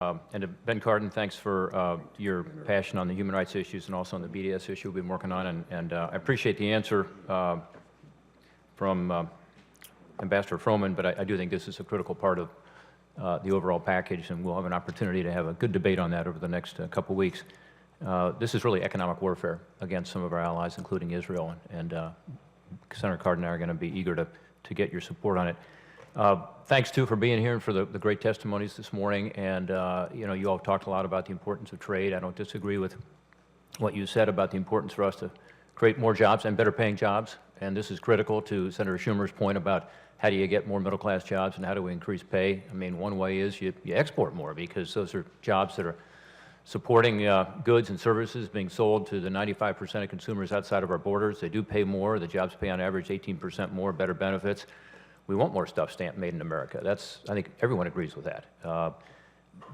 And to Ben Cardin, thanks for your passion on the human rights issues and also on the BDS issue we've been working on. And I appreciate the answer from Ambassador Froman, but I do think this is a critical part of the overall package, and we'll have an opportunity to have a good debate on that over the next couple of weeks. This is really economic warfare against some of our allies, including Israel, and Senator Cardin and I are going to be eager to get your support on it. Thanks, too, for being here and for the great testimonies this morning. And, you all talked a lot about the importance of trade. I don't disagree with what you said about the importance for us to create more jobs and better paying jobs. And this is critical to Senator Schumer's point about how do you get more middle-class jobs and how do we increase pay. I mean, one way is you export more, because those are jobs that are supporting goods and services being sold to the 95% of consumers outside of our borders. They do pay more. The jobs pay on average 18% more, better benefits. We want more stuff made in America. I think everyone agrees with that.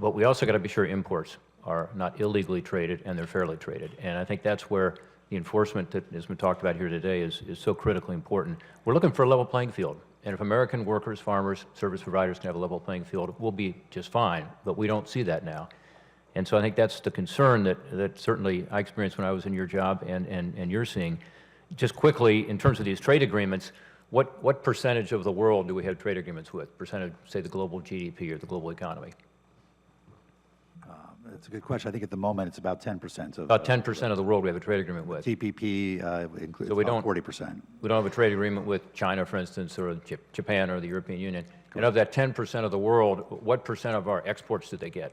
But we also got to be sure imports are not illegally traded and they're fairly traded. And I think that's where the enforcement that has been talked about here today is so critically important. We're looking for a level playing field. And if American workers, farmers, service providers can have a level playing field, we'll be just fine. But we don't see that now. And so I think that's the concern that certainly I experienced when I was in your job and you're seeing. Just quickly, in terms of these trade agreements, what percentage of the world do we have trade agreements with? Percentage, say, the global GDP or the global economy? That's a good question. I think at the moment it's about 10% of... About 10% of the world we have a trade agreement with. TPP includes so about 40%. We don't have a trade agreement with China, for instance, or Japan or the European Union. Correct. And of that 10% of the world, what percent of our exports do they get?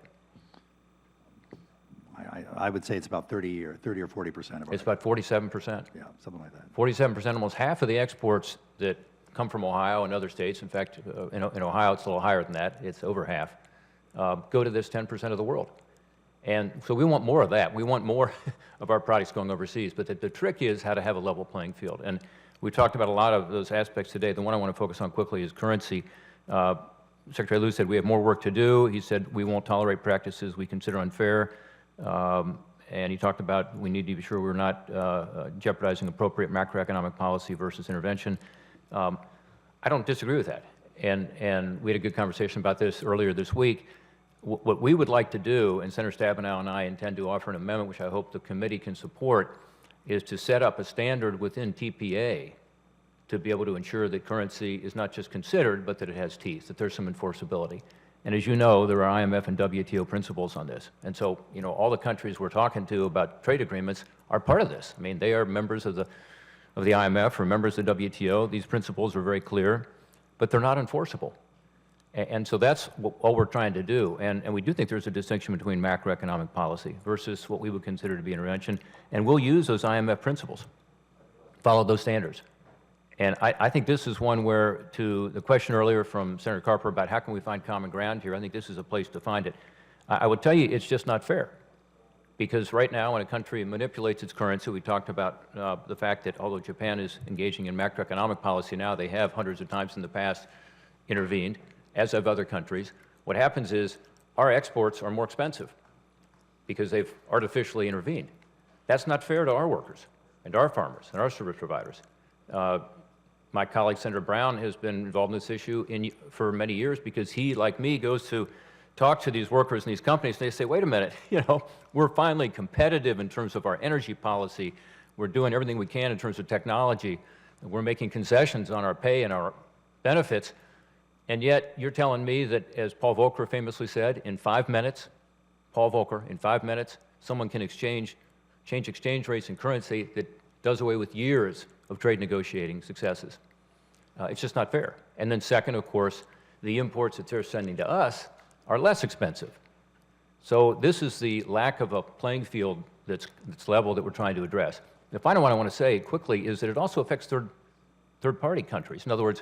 I would say it's about 30 or 40% of our... It's about 47%? Yeah, something like that. 47%, almost half of the exports that come from Ohio and other states, in fact, in Ohio it's a little higher than that, it's over half, go to this 10% of the world. And so we want more of that. We want more of our products going overseas. But the trick is how to have a level playing field. And we talked about a lot of those aspects today. The one I want to focus on quickly is currency. Secretary Lew said we have more work to do. He said we won't tolerate practices we consider unfair. And he talked about we need to be sure we're not jeopardizing appropriate macroeconomic policy versus intervention. I don't disagree with that. And we had a good conversation about this earlier this week. What we would like to do, and Senator Stabenow and I intend to offer an amendment, which I hope the committee can support, is to set up a standard within TPA to be able to ensure that currency is not just considered, but that it has teeth, that there's some enforceability. And as you know, there are IMF and WTO principles on this. And so, all the countries we're talking to about trade agreements are part of this. I mean, they are members of the IMF or members of the WTO. These principles are very clear, but they're not enforceable. And so that's all we're trying to do. And we do think there's a distinction between macroeconomic policy versus what we would consider to be intervention. And we'll use those IMF principles, follow those standards. And I think this is one where, to the question earlier from Senator Carper about how can we find common ground here, I think this is a place to find it. I would tell you it's just not fair. Because right now when a country manipulates its currency, we talked about the fact that although Japan is engaging in macroeconomic policy now, they have hundreds of times in the past intervened, as have other countries. What happens is our exports are more expensive because they've artificially intervened. That's not fair to our workers and our farmers and our service providers. My colleague, Senator Brown, has been involved in this issue for many years because he, like me, goes to talk to these workers and these companies, and they say, wait a minute, we're finally competitive in terms of our energy policy. We're doing everything we can in terms of technology. We're making concessions on our pay and our benefits. And yet, you're telling me that, as Paul Volcker famously said, in 5 minutes, Paul Volcker, in 5 minutes, someone can change exchange rates and currency that does away with years of trade negotiating successes. It's just not fair. And then second, of course, the imports that they're sending to us are less expensive. So this is the lack of a playing field that's level that we're trying to address. The final one I want to say quickly is that it also affects third-party countries. In other words,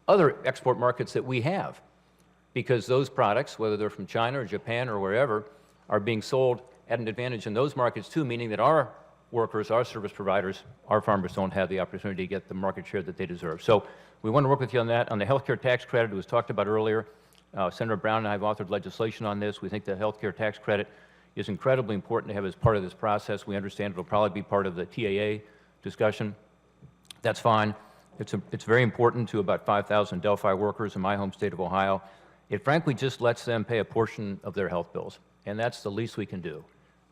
other export markets that we have, because those products, whether they're from China or Japan or wherever, are being sold at an advantage in those markets too, meaning that our workers, our service providers, our farmers don't have the opportunity to get the market share that they deserve. So we want to work with you on that. On the health care tax credit, it was talked about earlier. Senator Brown and I have authored legislation on this. We think the health care tax credit is incredibly important to have as part of this process. We understand it will probably be part of the TAA discussion. That's fine. It's very important to about 5,000 Delphi workers in my home state of Ohio. It frankly just lets them pay a portion of their health bills, and that's the least we can do,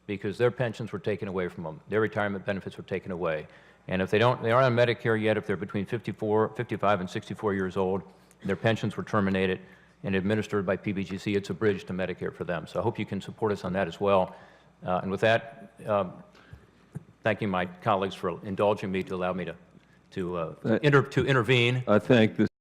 because their pensions were taken away from them, their retirement benefits were taken away, and if they aren't on Medicare yet, if they're between 55 and 64 years old, their pensions were terminated and administered by PBGC, it's a bridge to Medicare for them. So I hope you can support us on that as well. And with that, thanking my colleagues for indulging me to allow me to intervene. I thank the